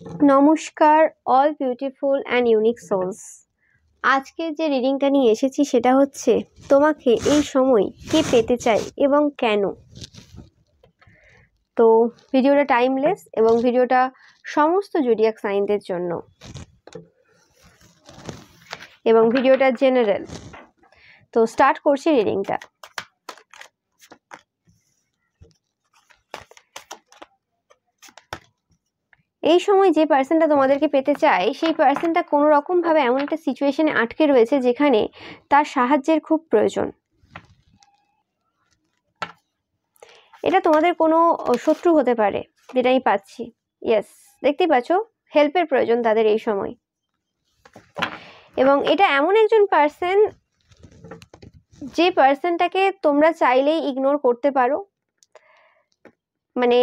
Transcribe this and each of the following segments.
নমস্কার all beautiful and unique souls. আজকে যে রিডিংটা নিয়ে এসেছি সেটা হচ্ছে তোমাকে এই সময় কে পেতে চায় এবং কেন। তো ভিডিওটা টাইমলেস এবং ভিডিওটা সমস্ত জোডিয়াক সাইনদের জন্য এবং ভিডিওটা জেনারেল। তো স্টার্ট করছি রিডিংটা। এই সময় যে পার্সনটা তোমাদেরকে পেতে চায় সেই পার্সনটা কোনো রকমভাবে এমন একটা সিচুয়েশনে আটকে রয়েছে যেখানে তার সাহায্যের খুব প্রয়োজন। এটা তোমাদের কোনো শত্রু হতে পারে, যেটা আমি পাচ্ছি। ইয়েস, দেখতেই পাচ্ছ হেল্পের প্রয়োজন তাদের এই সময়। এবং এটা এমন একজন পার্সন যে পার্সনটাকে তোমরা চাইলেই ইগনোর করতে পারো। মানে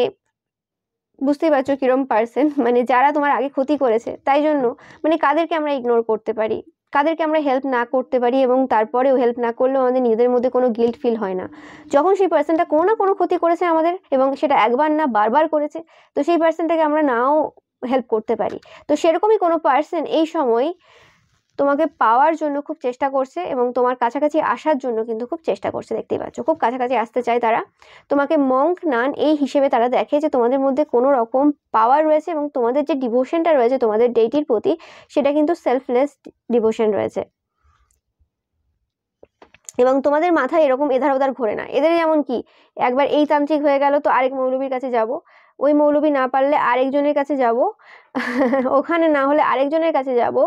বুঝতেই পারছো কিরম পার্সন, মানে যারা তোমার আগে ক্ষতি করেছে, তাই জন্য মানে কাদেরকে আমরা ইগনোর করতে পারি, কাদেরকে আমরা হেল্প না করতে পারি এবং তারপরেও হেল্প না করলেও আমাদের নিজেদের মধ্যে কোনো গিল্ট ফিল হয় না। যখন সেই পার্সনটা কোনো না কোনো ক্ষতি করেছে আমাদের এবং সেটা একবার না বারবার করেছে, তো সেই পার্সনটাকে আমরা নাও হেল্প করতে পারি। তো সেরকমই কোনো পার্সন এই সময় তোমাকে পাওয়ার জন্য খুব চেষ্টা করছে এবং তোমার কাছাকাছি আসার জন্য কিন্তু খুব চেষ্টা করছে। দেখতেই পাচ্ছ খুব কাছাকাছি আসতে চায় তারা। তোমাকে মঙ্ক নান এই হিসেবে তারা দেখে যে তোমাদের মধ্যে কোনো রকম পাওয়ার রয়েছে এবং তোমাদের যে ডিভোশনটা রয়েছে তোমাদের ডেইটির প্রতি, সেটা কিন্তু সেলফলেস ডিভোশন রয়েছে। এবং তোমাদের মাথায় এরকম এধার ওধার ঘোরে না। এদের যেমন কি একবার এই তান্ত্রিক হয়ে গেল তো আরেক মৌলবীর কাছে যাব, ওই মৌলবী না পারলে আরেকজনের কাছে যাব, ওখানে না হলে আরেকজনের কাছে যাব,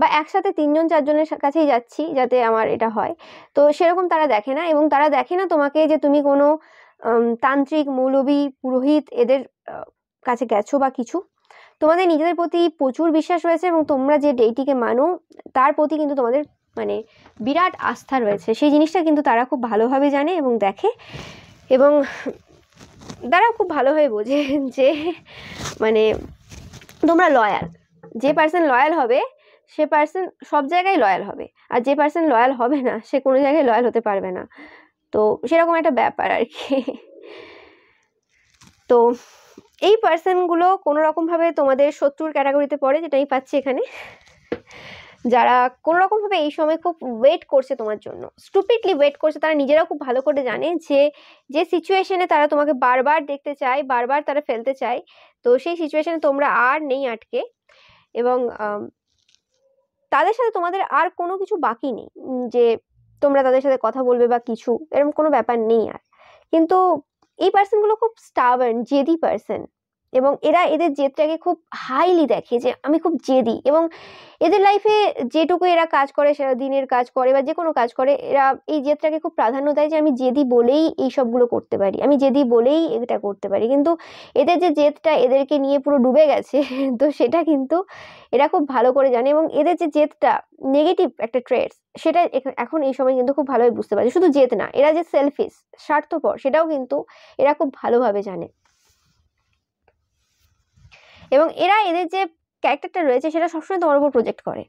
বা একসাথে 3জন 4জনের কাছেই যাচ্ছি যাতে আমার এটা হয়। তো সেরকম তারা দেখে না। এবং তারা দেখে না তোমাকে যে তুমি কোনো তান্ত্রিক, মৌলবী, পুরোহিত এদের কাছে গেছো বা কিছু। তোমাদের নিজেদের প্রতি প্রচুর বিশ্বাস রয়েছে এবং তোমরা যে ডেইটিকে মানো তার প্রতি কিন্তু তোমাদের মানে বিরাট আস্থা রয়েছে। সেই জিনিসটা কিন্তু তারা খুব ভালোভাবে জানে এবং দেখে, এবং তারা খুব ভালোভাবে বোঝে যে মানে তোমরা লয়াল। যে পার্সন লয়াল হবে সে পার্সন সব জায়গায় লয়াল হবে, আর যে পার্সন লয়াল হবে না সে কোনো জায়গায় লয়াল হতে পারবে না। তো সেরকম একটা ব্যাপার আর কি। তো এই পার্সনগুলো কোনো রকমভাবে তোমাদের শত্রুর ক্যাটাগরিতে পড়ে, যেটা আমি পাচ্ছি এখানে। যারা কোনো রকমভাবে এই সময় খুব ওয়েট করছে তোমার জন্য, স্টুপিডলি ওয়েট করছে। তারা নিজেরাও খুব ভালো করে জানে যে যে সিচুয়েশনে তারা তোমাকে বারবার দেখতে চায়, বারবার তারা ফেলতে চায়, তো সেই সিচুয়েশনে তোমরা আর নেই আটকে। এবং তাদের সাথে তোমাদের আর কোনো কিছু বাকি নেই যে তোমরা তাদের সাথে কথা বলবে বা কিছু, এরকম কোনো ব্যাপার নেই আর। কিন্তু এই পার্সনগুলো খুব স্টাবার্ন, জেদি পার্সন, এবং এরা এদের জেদটাকে খুব হাইলি দেখে যে আমি খুব জেদি। এবং এদের লাইফে যেটুকু এরা কাজ করে, সেরা দিনের কাজ করে বা যে কোনো কাজ করে, এরা এই জেদটাকে খুব প্রাধান্য দেয় যে আমি জেদি বলেই এই সবগুলো করতে পারি, আমি জেদি বলেই এটা করতে পারি। কিন্তু এদের যে জেদটা এদেরকে নিয়ে পুরো ডুবে গেছে, তো সেটা কিন্তু এরা খুব ভালো করে জানে। এবং এদের যে জেদটা নেগেটিভ একটা ট্রেটস, সেটা এখন এই সময় কিন্তু খুব ভালোভাবে বুঝতে পারছে। শুধু জেদ না, এরা যে সেলফিশ, স্বার্থপর, সেটাও কিন্তু এরা খুব ভালোভাবে জানে। এবং এরা এদের যে ক্যারেক্টারটা রয়েছে সেটা সবসময় তোমার উপর প্রজেক্ট করে।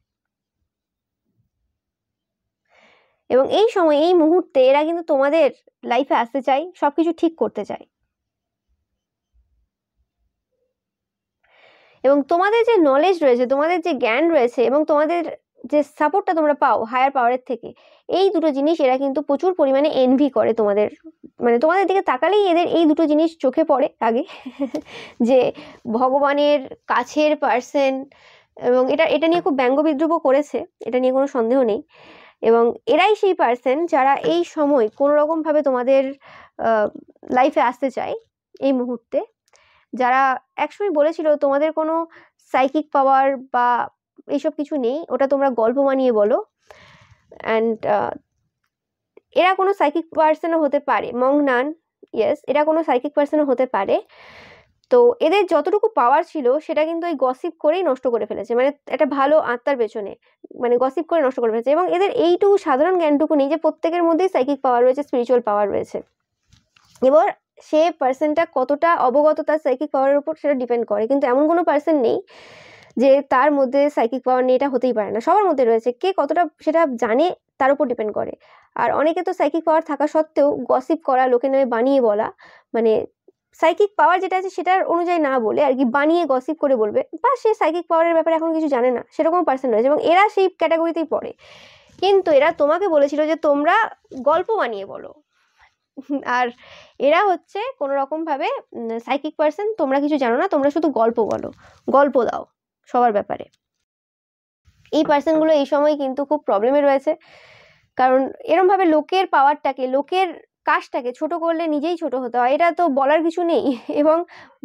এবং এই সময় এই মুহূর্তে এরা কিন্তু তোমাদের লাইফে আসতে চায়, সবকিছু ঠিক করতে চায়। এবং তোমাদের যে নলেজ রয়েছে, তোমাদের যে জ্ঞান রয়েছে এবং তোমাদের যে সাপোর্টটা তোমরা পাও হায়ার পাওয়ারের থেকে, এই দুটো জিনিস এরা কিন্তু প্রচুর পরিমাণে এনভি করে তোমাদের। মানে তোমাদের দিকে তাকালেই এদের এই দুটো জিনিস চোখে পড়ে আগে, যে ভগবানের কাছের পার্সন। এবং এটা নিয়ে খুব ব্যঙ্গ বিদ্রুপ করেছে, এটা নিয়ে কোনো সন্দেহ নেই। এবং এরাই সেই পার্সন যারা এই সময় কোনো রকমভাবে তোমাদের লাইফে আসতে চায় এই মুহূর্তে। যারা একসময় বলেছিল তোমাদের কোনো সাইকিক পাওয়ার বা এইসব কিছু নেই, ওটা তোমরা গল্প বানিয়ে বলো। অ্যান্ড এরা কোনো সাইকিক পার্সনও হতে পারে, মংনান, ইয়েস, এরা কোনো সাইকিক পার্সনও হতে পারে। তো এদের যতটুকু পাওয়ার ছিল সেটা কিন্তু এই গসিপ করেই নষ্ট করে ফেলেছে, মানে একটা ভালো আত্মার পেছনে মানে গসিপ করে নষ্ট করে ফেলেছে। এবং এদের এইটুকু সাধারণ জ্ঞানটুকু নেই যে প্রত্যেকের মধ্যেই সাইকিক পাওয়ার রয়েছে, স্পিরিচুয়াল পাওয়ার রয়েছে। এবার সে পার্সনটা কতটা অবগত তার সাইকিক পাওয়ারের উপর সেটা ডিপেন্ড করে। কিন্তু এমন কোনো পার্সন নেই যে তার মধ্যে সাইকিক পাওয়ার নেই, এটা হতেই পারে না। সবার মধ্যে রয়েছে, কে কতটা সেটা জানে তার উপর ডিপেন্ড করে। আর অনেকে তো সাইকিক পাওয়ার থাকা সত্ত্বেও গসিপ করা, লোকের নামে বানিয়ে বলা, মানে সাইকিক পাওয়ার যেটা আছে সেটার অনুযায়ী না বলে আর কি বানিয়ে গসিপ করে বলবে, বা সে সাইকিক পাওয়ারের ব্যাপারে এখন কিছু জানে না, সেরকম পার্সন রয়েছে এবং এরা সেই ক্যাটাগরিতেই পড়ে। কিন্তু এরা তোমাকে বলেছিল যে তোমরা গল্প বানিয়ে বলো, আর এরা হচ্ছে কোনো রকম ভাবে সাইকিক পার্সন, তোমরা কিছু জানো না, তোমরা শুধু গল্প বলো, গল্প দাও সবার ব্যাপারে। এই পার্সনগুলো এই সময় কিন্তু খুব প্রবলেমে রয়েছে, কারণ এরম ভাবে লোকের পাওয়ারটাকে, লোকের কাজটাকে ছোট করলে নিজেই ছোট হতে হয়, এটা তো বলার কিছু নেই। এবং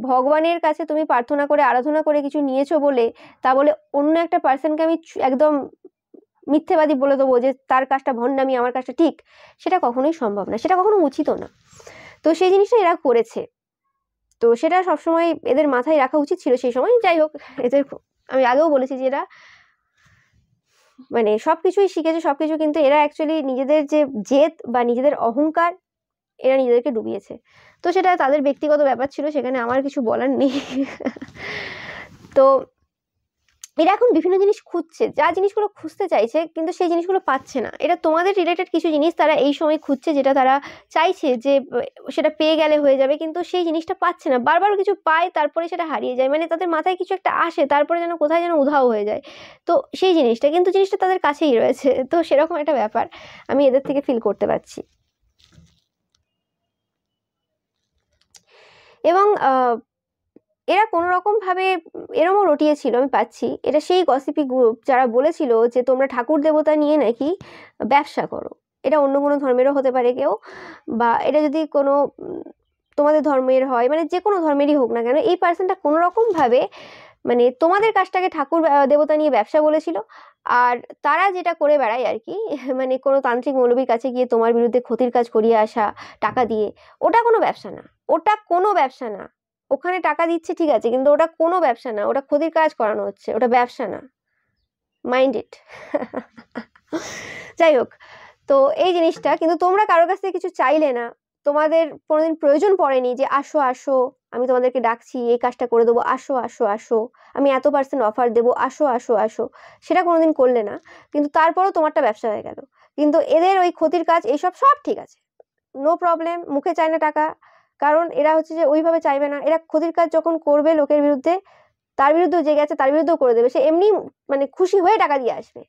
ভগবানের কাছে তুমি প্রার্থনা করে আরাধনা করে কিছু নিয়েছো বলে তা বলে অন্য একটা পার্সনকে আমি একদম মিথ্যেবাদী বলে দেবো যে তার কাজটা ভণ্ডামি, আমার কাজটা ঠিক, সেটা কখনোই সম্ভব না, সেটা কখনো উচিতও না। তো সেই জিনিসটা এরা করেছে, তো সেটা সবসময় এদের মাথায় রাখা উচিত ছিল সেই সময়। যাই হোক, এদের আমি আগেও বলেছি যে এরা মানে সবকিছুই শিখেছে সবকিছু, কিন্তু এরা অ্যাকচুয়ালি নিজেদের যে জেদ বা নিজেদের অহংকার, এরা নিজেদেরকে ডুবিয়েছে। তো সেটা তাদের ব্যক্তিগত ব্যাপার ছিল, সেখানে আমার কিছু বলার নেই। তো এরা এখন বিভিন্ন জিনিস খুঁজছে, যা জিনিসগুলো খুঁজতে চাইছে কিন্তু সেই জিনিসগুলো পাচ্ছে না। এটা তোমাদের রিলেটেড কিছু জিনিস তারা এই সময় খুঁজছে, যেটা তারা চাইছে যে সেটা পেয়ে গেলে হয়ে যাবে, কিন্তু সেই জিনিসটা পাচ্ছে না। বারবার কিছু পায় তারপরে সেটা হারিয়ে যায়, মানে তাদের মাথায় কিছু একটা আসে তারপরে যেন কোথায় যেন উধাও হয়ে যায়। তো সেই জিনিসটা কিন্তু জিনিসটা তাদের কাছেই রয়েছে। তো সেরকম একটা ব্যাপার আমি এদের থেকে ফিল করতে পারছি। এবং এরা কোনো রকম ভাবে এরমও রটিয়েছিল, আমি পাচ্ছি, এটা সেই গসিপি গ্রুপ যারা বলেছিল যে তোমরা ঠাকুর দেবতা নিয়ে নাকি ব্যবসা করো। এটা অন্য কোনো ধর্মেরও হতে পারে কেউ, বা এটা যদি কোনো তোমাদের ধর্মের হয়, মানে যে কোনো ধর্মেরই হোক না কেন, এই পার্সনটা কোনো রকম ভাবে মানে তোমাদের কাজটাকে ঠাকুর দেবতা নিয়ে ব্যবসা বলেছিল। আর তারা যেটা করে বেড়ায় আর কি, মানে কোনো তান্ত্রিক মৌলবীর কাছে গিয়ে তোমার বিরুদ্ধে ক্ষতির কাজ করিয়ে আসা টাকা দিয়ে, ওটা কোনো ব্যবসা না, ওটা কোনো ব্যবসা না। ওখানে টাকা দিচ্ছে ঠিক আছে, কিন্তু ওটা কোনো ব্যবসা না, ওটা ক্ষতির কাজ করানো হচ্ছে, ওটা ব্যবসা না, মাইন্ড ইট। যাই হোক, তো এই জিনিসটা কিন্তু তোমরা কারোর কাছ থেকে কিছু চাইলে না, তোমাদের কোনোদিন প্রয়োজন পড়েনি যে আসো আসো আমি তোমাদেরকে ডাকছি, এই কাজটা করে দেবো, আসো আসো আসো, আমি এত % অফার দেবো, আসো আসো আসো, সেটা কোনোদিন করলে না। কিন্তু তারপরও তোমারটা ব্যবসা হয়ে গেল। কিন্তু এদের ওই ক্ষতির কাজ এইসব সব ঠিক আছে, নো প্রবলেম, মুখে চায় না টাকা, কারণ এরা হচ্ছে যে ওইভাবে চাইবে না। এরা ক্ষতির কাজ যখন করবে লোকের বিরুদ্ধে, তার বিরুদ্ধেও যে গেছে তার বিরুদ্ধেও করে দেবে, সে এমনি মানে খুশি হয়ে টাকা দিয়ে আসবে,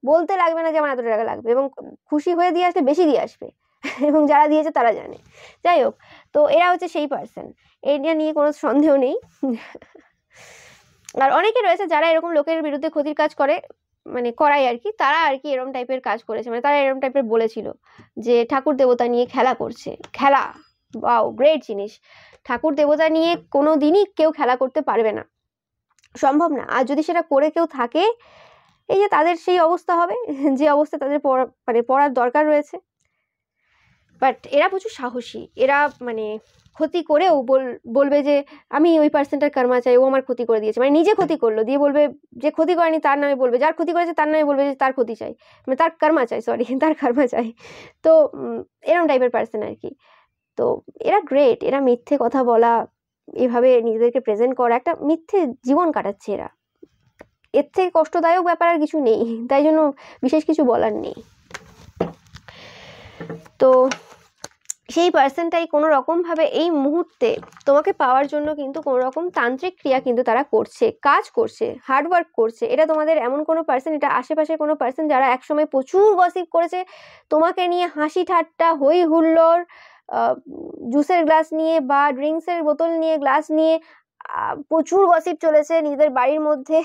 বলতে লাগবে না যে আমার এত টাকা লাগবে, এবং খুশি হয়ে দিয়ে আসলে বেশি দিয়ে আসবে। এবং যারা দিয়েছে তারা জানে। যাই হোক, তো এরা হচ্ছে সেই পার্সন, এটা নিয়ে কোনো সন্দেহ নেই। আর অনেকে রয়েছে যারা এরকম লোকের বিরুদ্ধে ক্ষতির কাজ করে, মানে করাই আর কি, তারা আর কি এরম টাইপের কাজ করেছে, মানে তারা এরম টাইপের বলেছিল যে ঠাকুর দেবতা নিয়ে খেলা করছে। খেলা, ওয়াও, গ্রেট জিনিস। ঠাকুর দেবতা নিয়ে কোনো দিনই কেউ খেলা করতে পারবে না, সম্ভব না। আর যদি সেটা করে কেউ থাকে, এই যে তাদের সেই অবস্থা হবে যে অবস্থা তাদের মানে পড়ার দরকার রয়েছে। বাট এরা প্রচুর সাহসী, এরা মানে ক্ষতি করেও বলবে যে আমি ওই পার্সনটার কর্মা চাই, ও আমার ক্ষতি করে দিয়েছে, মানে নিজে ক্ষতি করলো দিয়ে বলবে, যে ক্ষতি করেনি তার নামে বলবে, যার ক্ষতি করেছে তার নামে বলবে যে তার ক্ষতি চাই, মানে তার কর্মা চাই, সরি, তার কর্মা চাই। তো এরকম টাইপের পার্সন আর কি। তো এরা গ্রেট, এরা মিথ্যে কথা বলা, এভাবে নিজেদেরকে প্রেজেন্ট করা, একটা মিথ্যে জীবন কাটাচ্ছে এরা, এর থেকে কষ্টদায়ক ব্যাপার আর কিছু নেই, তাই জন্য বিশেষ কিছু বলার নেই। তো সেই পার্সনটাই কোনো রকমভাবে এই মুহূর্তে তোমাকে পাওয়ার জন্য কিন্তু কোনো রকম তান্ত্রিক ক্রিয়া কিন্তু তারা করছে, কাজ করছে, হার্ডওয়ার্ক করছে। এটা তোমাদের এমন কোনো পার্সন, এটা আশেপাশে কোনো পার্সন যারা একসময় প্রচুর গসিপ করেছে তোমাকে নিয়ে, হাসি ঠাট্টা হই হুল্লোড়, জুসের গ্লাস নিয়ে বা ড্রিঙ্কসের বোতল নিয়ে, গ্লাস নিয়ে প্রচুর গসিপ চলেছে নিজেদের বাড়ির মধ্যে।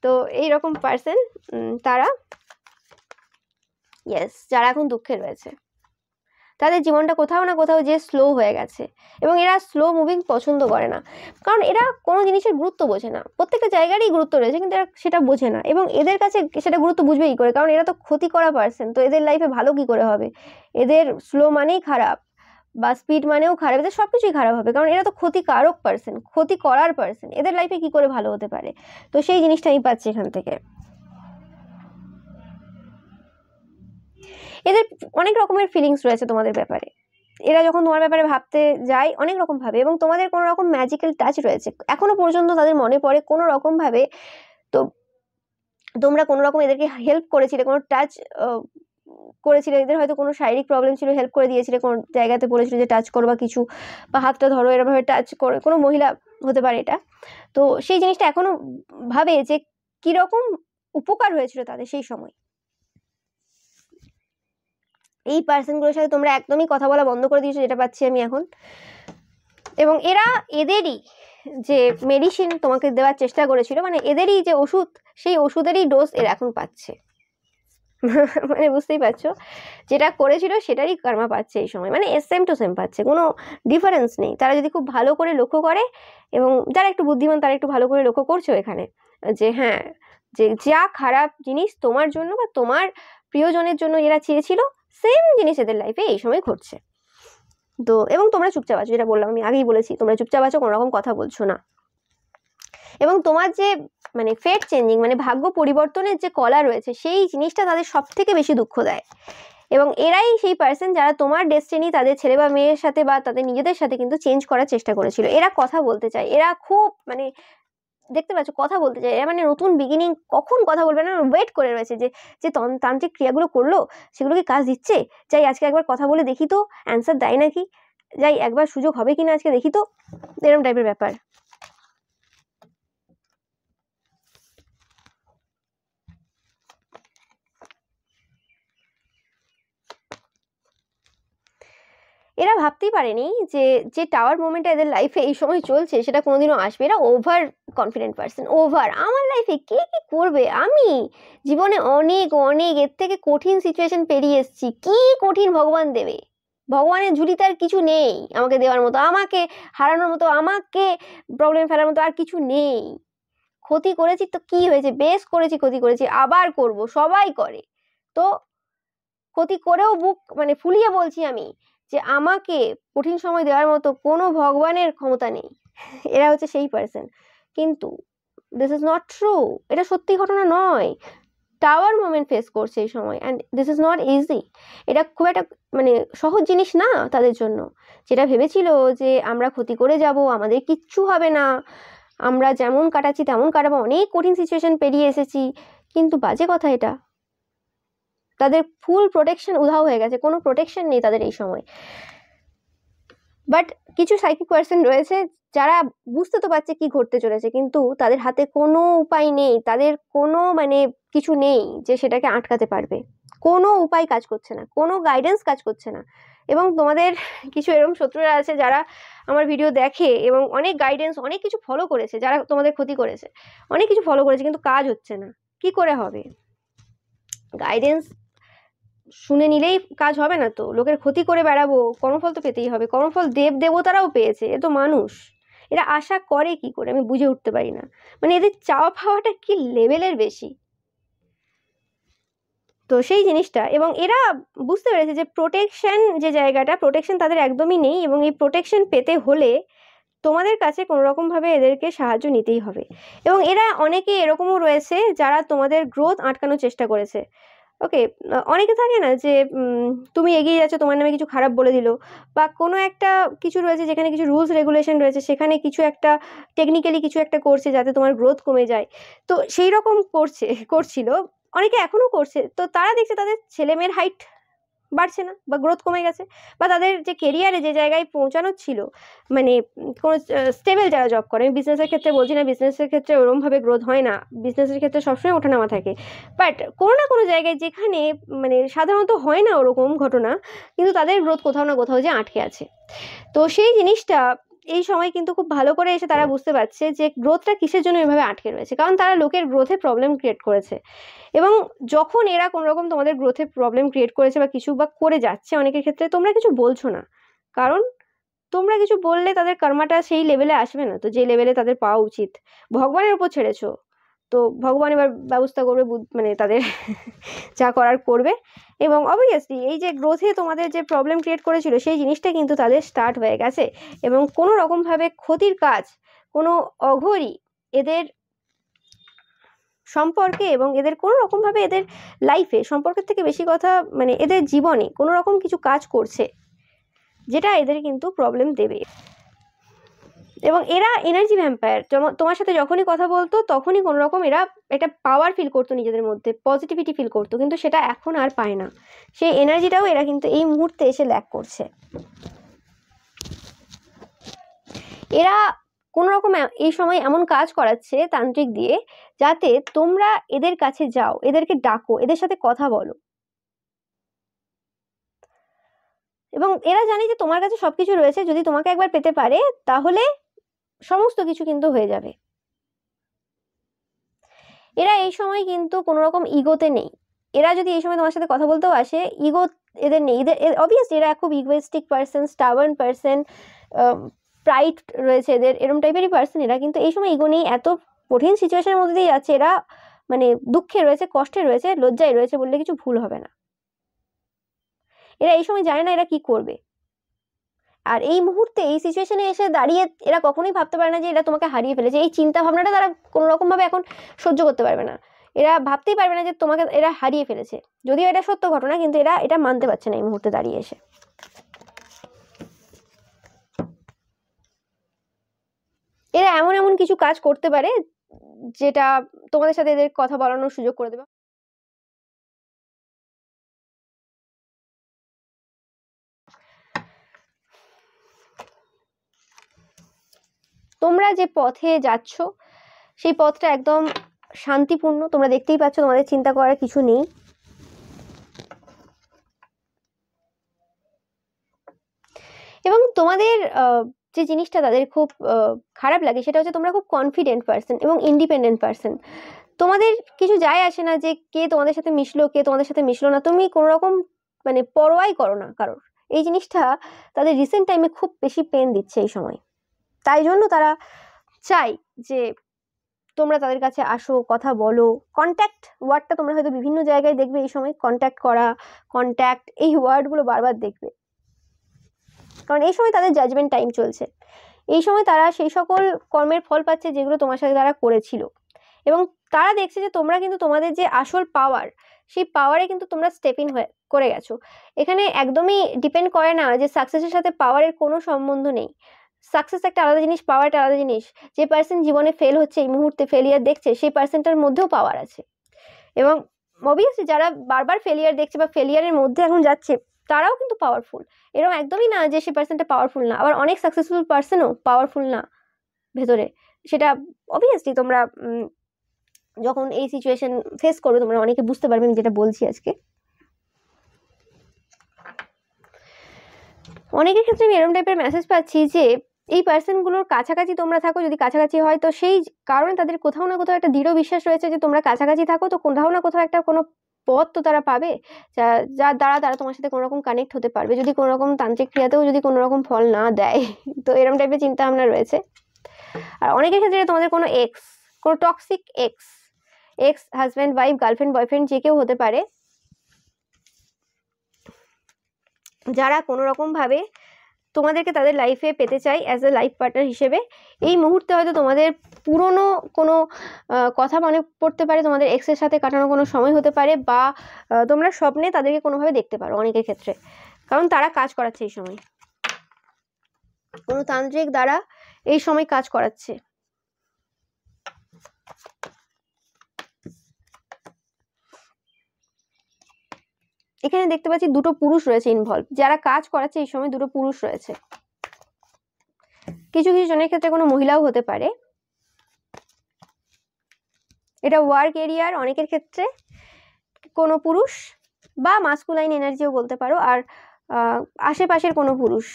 তো এইরকম পার্সন তারা, ইয়েস, যারা এখন দুঃখে রয়েছে, তাদের জীবনটা কোথাও না কোথাও যে স্লো হয়ে গেছে। এবং এরা স্লো মুভিং পছন্দ করে না, কারণ এরা কোনো জিনিসের গুরুত্ব বোঝে না। প্রত্যেকটা জায়গারই গুরুত্ব রয়েছে, কিন্তু এরা সেটা বোঝে না, এবং এদের কাছে সেটা গুরুত্ব বুঝবে কি করে, কারণ এরা তো ক্ষতি করা পার্সন। তো এদের লাইফে ভালো কি করে হবে? এদের স্লো মানেই খারাপ, বা স্পিড মানেও খারাপ, এদের সব কিছুই খারাপ হবে, কারণ এরা তো ক্ষতিকারক পার্সন, ক্ষতি করার পার্সন। এদের লাইফে কি করে ভালো হতে পারে? তো সেই জিনিসটা আমি পাচ্ছি এখান থেকে। এদের অনেক রকমের ফিলিংস রয়েছে তোমাদের ব্যাপারে, এরা যখন তোমার ব্যাপারে ভাবতে যায় অনেক রকম ভাবে, এবং তোমাদের কোনো রকম ম্যাজিক্যাল টাচ রয়েছে এখনো পর্যন্ত তাদের মনে পড়ে কোনো রকম ভাবে। তো তোমরা কোনো রকম এদেরকে হেল্প করেছিলে, কোনো টাচ করেছিলে, এদের হয়তো কোনো শারীরিক প্রবলেম ছিল, হেল্প করে দিয়েছিলে, কোনো জায়গাতে বলেছিল যে টাচ করো বা কিছু, বা হাতটা ধরো, এরকমভাবে টাচ করে, কোনো মহিলা হতে পারে এটা। তো সেই জিনিসটা এখনো ভাবে যে কিরকম উপকার হয়েছিল তাদের সেই সময়। এই পার্সনগুলোর সাথে তোমরা একদমই কথা বলা বন্ধ করে দিয়েছো, যেটা পাচ্ছি আমি এখন। এবং এরা এদেরই যে মেডিসিন তোমাকে দেওয়ার চেষ্টা করেছিল, মানে এদেরই যে ওষুধ, সেই ওষুধেরই ডোজ এরা এখন পাচ্ছে। মানে বুঝতেই পারছো, যেটা করেছিল সেটারই কর্মা পাচ্ছে এই সময়, মানে সেম টু সেম পাচ্ছে, কোনো ডিফারেন্স নেই। তারা যদি খুব ভালো করে লক্ষ্য করে, এবং যারা একটু বুদ্ধিমান তারা একটু ভালো করে লক্ষ্য করছো এখানে, যে হ্যাঁ, যে যা খারাপ জিনিস তোমার জন্য বা তোমার প্রিয়জনের জন্য এরা চেয়েছিল, সেম জিনিস এদের লাইফে এই সময় ঘটছে। তো এবং তোমরা চুপচাপ আছো, যেটা বললাম, আমি আগেই বলেছি, তোমরা চুপচাপ আছো, কোনো রকম কথা বলছো না। এবং তোমার যে মানে ফেট চেঞ্জিং, মানে ভাগ্য পরিবর্তনের যে কলা রয়েছে, সেই জিনিসটা তাদের সব থেকে বেশি দুঃখ দেয়। এবং এরাই সেই পার্সন যারা তোমার ডেস্টিনি তাদের ছেলে বা মেয়ের সাথে বা তাদের নিজেদের সাথে কিন্তু চেঞ্জ করার চেষ্টা করেছিল। এরা কথা বলতে চায়, এরা খুব মানে দেখতে পাচ্ছ কথা বলতে চায়, এরা মানে নতুন বিগিনিং, কখন কথা বলবে না ওয়েট করে রয়েছে, যে যে তান্ত্রিক ক্রিয়াগুলো করলো সেগুলো কি কাজ দিচ্ছে, যাই আজকে একবার কথা বলে দেখি তো অ্যান্সার দেয় নাকি, যাই একবার সুযোগ হবে কিনা আজকে দেখি তো, এরকম টাইপের ব্যাপার। এরা ভাবতেই পারেনি যে যে টাওয়ার মোমেন্টটা এদের লাইফে এই সময় চলছে সেটা কোনোদিনও আসবে। এরা ওভার কনফিডেন্ট পার্সন, ওভার, আমার লাইফে কে কি করবে, আমি জীবনে অনেক অনেক এর থেকে কঠিন সিচুয়েশন পেরিয়ে এসেছি, কি কঠিন ভগবান দেবে, ভগবানের ঝুলিতে আর কিছু নেই আমাকে দেওয়ার মতো, আমাকে হারানোর মতো, আমাকে প্রবলেম ফেলার মতো আর কিছু নেই। ক্ষতি করেছি তো কি হয়েছে, বেশ করেছি, ক্ষতি করেছি, আবার করব, সবাই করে। তো ক্ষতি করেও বুক মানে ফুলিয়ে বলছি আমি যে আমাকে কঠিন সময় দেওয়ার মতো কোনো ভগবানের ক্ষমতা নেই। এরা হচ্ছে সেই পার্সন। কিন্তু দিস ইজ নট ট্রু, এটা সত্যি ঘটনা নয়। টাওয়ার মোমেন্ট ফেস করছে এই সময়, and this is not easy. এটা খুব একটা মানে সহজ জিনিস না তাদের জন্য। যেটা ভেবেছিল যে আমরা ক্ষতি করে যাব, আমাদের কিচ্ছু হবে না, আমরা যেমন কাটাচ্ছি তেমন কাটাবো, অনেক কঠিন সিচুয়েশন পেরিয়ে এসেছি, কিন্তু বাজে কথা এটা। তাদের ফুল প্রোটেকশন উধাও হয়ে গেছে, কোনো প্রোটেকশন নেই তাদের এই সময়। বাট কিছু সাইকিক পার্সন রয়েছে যারা বুঝতে তো পারছে কি ঘটতে চলেছে, কিন্তু তাদের হাতে কোনো উপায় নেই, তাদের কোনো মানে কিছু নেই যে সেটাকে আটকাতে পারবে, কোনো উপায় কাজ করছে না, কোনো গাইডেন্স কাজ করছে না। এবং তোমাদের কিছু এরকম শত্রুরা আছে যারা আমার ভিডিও দেখে এবং অনেক গাইডেন্স, অনেক কিছু ফলো করেছে, যারা তোমাদের ক্ষতি করেছে, অনেক কিছু ফলো করেছে, কিন্তু কাজ হচ্ছে না। কি করে হবে? গাইডেন্স শুনে নিলেই কাজ হবে না তো, লোকের ক্ষতি করে বেড়াবো, কর্মফল তো পেতেই হবে। কর্মফল দেব দেবতারাও পেয়েছে, এ তো মানুষ। এরা আশা করে কি করে আমি বুঝে উঠতে পারি না, মানে এদের চাওয়া পাওয়াটা কি লেভেলের বেশি। তো সেই জিনিসটা, এবং এরা বুঝতে পেরেছে যে প্রোটেকশন যে জায়গাটা, প্রোটেকশন তাদের একদমই নেই, এবং এই প্রোটেকশন পেতে হলে তোমাদের কাছে কোনো রকমভাবে এদেরকে সাহায্য নিতেই হবে। এবং এরা অনেকে এরকমও রয়েছে যারা তোমাদের গ্রোথ আটকানোর চেষ্টা করেছে। ওকে, অনেকে থাকে না যে তুমি এগিয়ে যাচ্ছ, তোমার নামে কিছু খারাপ বলে দিল, বা কোনো একটা কিছু রয়েছে যেখানে কিছু রুলস রেগুলেশন রয়েছে, সেখানে কিছু একটা টেকনিক্যালি কিছু একটা করছে যাতে তোমার গ্রোথ কমে যায়। তো সেই রকম করছিল, অনেকে এখনো করছে। তো তারা দেখছে তাদের ছেলেমেয়ের হাইট বাড়ছে না বা গ্রোথ কমে গেছে, বা তাদের যে কেরিয়ারে যে জায়গায় পৌঁছানোর ছিল, মানে কোনো স্টেবল যারা জব করে, আমি বিজনেসের ক্ষেত্রে বলছি না, বিজনেসের ক্ষেত্রে ওরমভাবে গ্রোথ হয় না, বিজনেসের ক্ষেত্রে সবসময় ওঠানামা থাকে, বাট কোনো না কোনো জায়গায় যেখানে মানে সাধারণত হয় না ওরকম ঘটনা, কিন্তু তাদের গ্রোথ কোথাও না কোথাও যে আটকে আছে। তো সেই জিনিসটা এই সময় কিন্তু খুব ভালো করে এসে তারা বুঝতে পারছে যে গ্রোথটা কিসের জন্য এভাবে আটকে রয়েছে, কারণ তারা লোকের গ্রোথে প্রবলেম ক্রিয়েট করেছে। এবং যখন এরা কোনো রকম তোমাদের গ্রোথে প্রবলেম ক্রিয়েট করেছে বা কিছু বা করে যাচ্ছে, অনেকের ক্ষেত্রে তোমরা কিছু বলছো না, কারণ তোমরা কিছু বললে তাদের কর্মাটা সেই লেভেলে আসবে না, তো যে লেভেলে তাদের পাওয়া উচিত। ভগবানের উপর ছেড়েছো, তো ভগবান এবার ব্যবস্থা করবে, মানে তাদের যা করার করবে। এবং অবভিয়াসলি এই যে গ্রোথে তোমাদের যে প্রবলেম ক্রিয়েট করেছিল, সেই জিনিসটা কিন্তু তাদের স্টার্ট হয়ে গেছে, এবং কোনো রকমভাবে ক্ষতির কাজ, কোনো অঘরি এদের সম্পর্কে এবং এদের কোনো রকমভাবে এদের লাইফে, সম্পর্কের থেকে বেশি কথা মানে এদের জীবনে কোনো রকম কিছু কাজ করছে যেটা এদের কিন্তু প্রবলেম দেবে। এবং এরা এনার্জি ভ্যাম্পায়ার, তোমার সাথে যখনই কথা বলতো তখনই কোনো রকম এরা একটা পাওয়ার ফিল করতো নিজেদের মধ্যে, পজিটিভিটি ফিল করতো, কিন্তু সেটা এখন আর পায় না। সেই এনার্জিটাও এরা কিন্তু এই মুহূর্তে এসে ল্যাক করছে। এরা কোনো রকম এই সময় এমন কাজ করাচ্ছে তান্ত্রিক দিয়ে, যাতে তোমরা এদের কাছে যাও, এদেরকে ডাকো, এদের সাথে কথা বলো। এবং এরা জানে যে তোমার কাছে সবকিছু রয়েছে, যদি তোমাকে একবার পেতে পারে তাহলে সমস্ত কিছু কিন্তু হয়ে যাবে। এরা এই সময় কিন্তু কোনো রকম ইগোতে নেই। এরা যদি এই সময় তোমার সাথে কথা বলতেও আসে, ইগো এদের নেই। এদের অবভিয়াসলি এরা খুব egoistic person, stubborn person, pride রয়েছে এদের, এরকম টাইপেরই পার্সন এরা। কিন্তু এই সময় ইগো নেই, এত কঠিন সিচুয়েশনের মধ্যে দিয়ে যাচ্ছে এরা, মানে দুঃখে রয়েছে, কষ্টে রয়েছে, লজ্জায় রয়েছে বললে কিছু ভুল হবে না। এরা এই সময় জানে না এরা কি করবে। আর এই মুহূর্তে এই সিচুয়েশনে এসে দাঁড়িয়ে এরা কখনোই ভাবতে পারে না যে এরা তোমাকে হারিয়ে ফেলেছে। এই চিন্তা ভাবনাটা তারা কোনো রকম ভাবে এখন সহ্য করতে পারবে না। এরা ভাবতেই পারবে না যে তোমাকে এরা হারিয়ে ফেলেছে, যদিও এটা সত্য ঘটনা, কিন্তু এরা এটা মানতে পারছে না এই মুহূর্তে দাঁড়িয়ে এসে। এরা এমন এমন কিছু কাজ করতে পারে যেটা তোমাদের সাথে এদের কথা বলানোর সুযোগ করে দেবে। তোমরা যে পথে যাচ্ছ সেই পথটা একদম শান্তিপূর্ণ, তোমরা দেখতেই পাচ্ছ, তোমাদের চিন্তা করার কিছু নেই। এবং তোমাদের যে জিনিসটা তাদের খুব খারাপ লাগে সেটা হচ্ছে তোমরা খুব কনফিডেন্ট পার্সন এবং ইন্ডিপেন্ডেন্ট পার্সন। তোমাদের কিছু যায় আসে না যে কে তোমাদের সাথে মিশলো, কে তোমাদের সাথে মিশলো না, তুমি কোনো রকম মানে পরোয়াই করো না কারোর। এই জিনিসটা তাদের রিসেন্ট টাইমে খুব বেশি পেন দিচ্ছে এই সময়। তাই জন্য তারা চাই যে তোমরা তাদের কাছে আসো, কথা বলো। কন্ট্যাক্ট ওয়ার্ডটা তোমরা হয়তো বিভিন্ন জায়গায় দেখবে এই সময়, কন্ট্যাক্ট করা, কন্ট্যাক্ট, এই ওয়ার্ডগুলো বারবার দেখবে, কারণ এই সময় তাদের জাজমেন্ট টাইম চলছে। এই সময় তারা সেই সকল কর্মের ফল পাচ্ছে যেগুলো তোমার সাথে তারা করেছিল, এবং তারা দেখছে যে তোমরা কিন্তু তোমাদের যে আসল পাওয়ার, সেই পাওয়ারে কিন্তু তোমরা স্টেপ ইন করে গেছো। এখানে একদমই ডিপেন্ড করে না যে সাকসেসের সাথে পাওয়ারের কোনো সম্বন্ধ নেই। সাকসেস একটা আলাদা জিনিস, পাওয়ার একটা আলাদা জিনিস। যে পার্সন জীবনে ফেল হচ্ছে, এই মুহূর্তে ফেলিয়ার দেখছে, সেই পার্সনটার মধ্যেও পাওয়ার আছে। এবং অবভিয়াসলি যারা বারবার ফেলিয়ার দেখছে বা ফেলিয়ারের মধ্যে এখন যাচ্ছে, তারাও কিন্তু পাওয়ারফুল। এরকম একদমই না যে সে পার্সনটা পাওয়ারফুল না। আবার অনেক সাকসেসফুল পার্সনও পাওয়ারফুল না ভেতরে। সেটা অবভিয়াসলি তোমরা যখন এই সিচুয়েশন ফেস করবে তোমরা অনেকে বুঝতে পারবে আমি যেটা বলছি আজকে। অনেকের ক্ষেত্রে আমি এরকম টাইপের মেসেজ পাচ্ছি যে এই পার্সনগুলোর কাছাকাছি তোমরা থাকো, যদি কাছাকাছি হয় তো সেই কারণে তাদের কোথাও না কোথাও একটা দৃঢ় বিশ্বাস রয়েছে যে তোমরা কাছাকাছি থাকো, তো কোথাও না কোথাও একটা কোনো পথ তো তারা পাবে যার দ্বারা তারা তোমার সাথে কোনো রকম কানেক্ট হতে পারবে, যদি কোনো রকম তান্ত্রিক ক্রিয়াতেও যদি কোনো রকম ফল না দেয়। তো এরকম টাইপের চিন্তা ভাবনা রয়েছে। আর অনেকের ক্ষেত্রে তোমাদের কোনো এক্স, কোনো toxic ex husband, wife, girlfriend, boyfriend যে কেউ হতে পারে, যারা কোনো রকম ভাবে তোমাদেরকে তাদের লাইফে পেতে চাই অ্যাজ এ লাইফ পার্টনার হিসেবে। এই মুহূর্তে হয়তো তোমাদের পুরনো কোনো কথা মনে পড়তে পারে, তোমাদের এক্সের সাথে কাটানো কোনো সময় হতে পারে, বা তোমরা স্বপ্নে তাদেরকে কোনোভাবে দেখতে পারো অনেকের ক্ষেত্রে, কারণ তারা কাজ করাচ্ছে এই সময়, কোনো তান্ত্রিক দ্বারা এই সময় কাজ করাচ্ছে। এখানে দেখতে পাচ্ছি দুটো পুরুষ রয়েছে ইনভলভ, যারা কাজ করাচ্ছে এই সময় দুটো পুরুষ রয়েছে। কিছু কিছু জনের ক্ষেত্রে কোনো মহিলাও হতে পারে। এটা ওয়ার্ক এরিয়ার অনেকের ক্ষেত্রে কোনো পুরুষ বা মাস্কুলাইন এনার্জিও বলতে পারো। আর আশেপাশের কোনো পুরুষ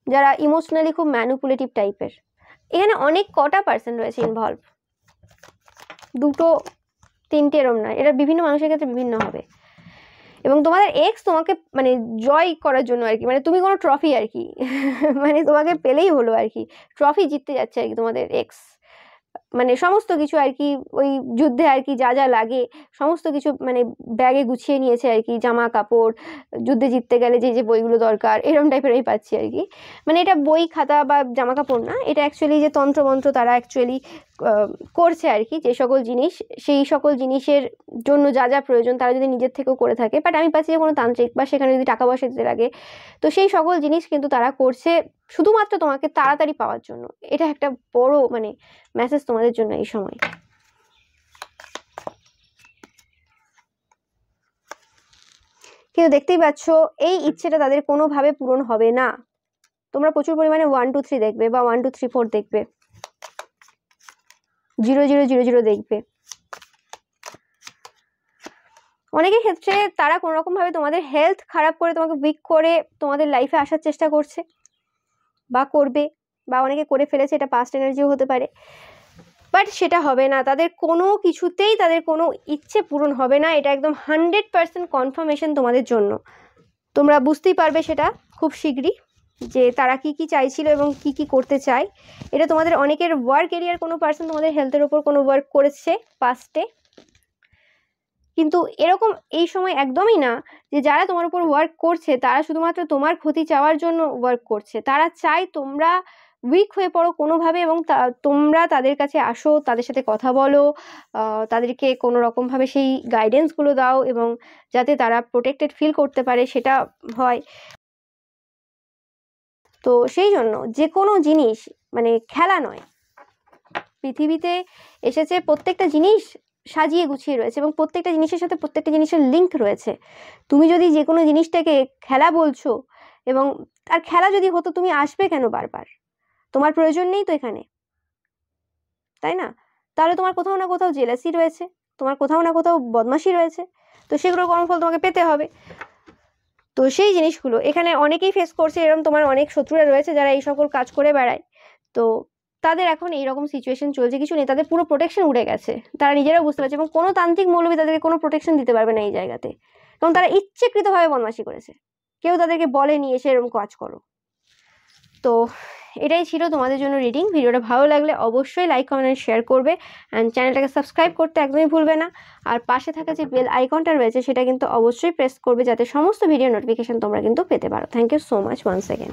যারা ইমোশনালি খুব ম্যানিপুলেটিভ টাইপের। এখানে অনেক কটা পার্সন রয়েছে ইনভলভ, দুটো তিনটে এরম নয়, এটা বিভিন্ন মানুষের ক্ষেত্রে বিভিন্ন হবে। এবং তোমাদের এক্স তোমাকে মানে জয় করার জন্য আর কি, মানে তুমি কোনো ট্রফি আর কি, মানে তোমাকে পেলেই হলো আর কি, ট্রফি জিততে যাচ্ছে আর কি তোমাদের এক্স। মানে সমস্ত কিছু আর কি ওই যুদ্ধে আর কি যা যা লাগে সমস্ত কিছু মানে ব্যাগে গুছিয়ে নিয়েছে আর কি, জামা কাপড়, যুদ্ধে জিততে গেলে যে যে বইগুলো দরকার এরকম টাইপের আমি পাচ্ছি আর কি। মানে এটা বই খাতা বা জামা কাপড় না, এটা অ্যাকচুয়ালি যে তন্ত্রমন্ত্র তারা অ্যাকচুয়ালি করছে আর কি, যে সকল জিনিস, সেই সকল জিনিসের জন্য যা যা প্রয়োজন তারা যদি নিজের থেকেও করে থাকে, বাট আমি পাচ্ছি যে কোনো তান্ত্রিক বা সেখানে যদি টাকা পয়সা দিতে লাগে, তো সেই সকল জিনিস কিন্তু তারা করছে শুধুমাত্র তোমাকে তাড়াতাড়ি পাওয়ার জন্য। এটা একটা বড় মানে মেসেজ তোমাদের জন্য এই সময়। কিন্তু দেখতেই পাচ্ছ এই ইচ্ছেটা তাদের কোনোভাবে পূরণ হবে না। তোমরা প্রচুর পরিমাণে 1 2 3 দেখবে বা 1 2 3 4 দেখবে, 0 0 0 0 দেখবে। অনেকের ক্ষেত্রে তারা কোনো রকম ভাবে তোমাদের হেলথ খারাপ করে, তোমাকে উইক করে তোমাদের লাইফে আসার চেষ্টা করছে বা করবে, বা অনেকে করে ফেলেছে, এটা পাস্ট এনার্জিও হতে পারে। বাট সেটা হবে না, তাদের কোনো কিছুতেই তাদের কোনো ইচ্ছে পূরণ হবে না। এটা একদম 100% কনফার্মেশন তোমাদের জন্য। তোমরা বুঝতেই পারবে সেটা খুব শীঘ্রই যে তারা কি কি চাইছিল এবং কি কি করতে চায়। এটা তোমাদের অনেকের ওয়ার্ক এরিয়ার কোনো পার্সন তোমাদের হেলথের ওপর কোনো ওয়ার্ক করেছে পাস্টে, কিন্তু এরকম এই সময় একদমই না যে যারা তোমার উপর ওয়ার্ক করছে তারা শুধুমাত্র তোমার ক্ষতি চাওয়ার জন্য ওয়ার্ক করছে। তারা চায় তোমরা উইক হয়ে পড়ো কোনোভাবে এবং তোমরা তাদের কাছে আসো, তাদের সাথে কথা বলো, তাদেরকে কোনো রকমভাবে সেই গাইডেন্সগুলো দাও এবং যাতে তারা প্রোটেক্টেড ফিল করতে পারে সেটা হয়। তো সেই জন্য যে কোনো জিনিস মানে খেলা নয়, পৃথিবীতে এসেছে প্রত্যেকটা জিনিস সাজিয়ে গুছিয়ে রয়েছে এবং প্রত্যেকটা জিনিসের সাথে প্রত্যেকটা জিনিসের লিঙ্ক রয়েছে। তুমি যদি যে কোনো জিনিসটাকে খেলা বলছো, এবং আর খেলা যদি হতো তুমি আসবে কেন বারবার? তোমার প্রয়োজন নেই তো এখানে, তাই না? তাহলে তোমার কোথাও না কোথাও জেলাসি রয়েছে, তোমার কোথাও না কোথাও বদমাশি রয়েছে, তো সেগুলোর কর্মফল তোমাকে পেতে হবে। তো সেই জিনিসগুলো এখানে অনেকেই ফেস করছে, এরকম তোমার অনেক শত্রুরা রয়েছে যারা এই সকল কাজ করে বেড়ায়। তো তাদের এখন এইরকম সিচুয়েশন চলছে, কিছু নেই, তাদের পুরো প্রোটেকশন উড়ে গেছে, তারা নিজেরাও বুঝতে পারছে, এবং কোনো তান্ত্রিক মৌলবী তাদেরকে কোনো প্রোটেকশন দিতে পারবে না এই জায়গাতে, এবং তারা ইচ্ছাকৃতভাবে বদমাশি করেছে, কেউ তাদেরকে বলেনি এসে এরকম কাজ করো। তো এটাই ছিল তোমাদের জন্য রিডিং। ভিডিওটা ভালো লাগলে অবশ্যই লাইক কমেন্ট শেয়ার করবে, অ্যান্ড চ্যানেলটাকে সাবস্ক্রাইব করতে একদমই ভুলবে না। আর পাশে থাকা যে বেল আইকনটা রয়েছে সেটা কিন্তু অবশ্যই প্রেস করবে যাতে সমস্ত ভিডিও নোটিফিকেশন তোমরা কিন্তু পেতে পারো। Thank you so much once again.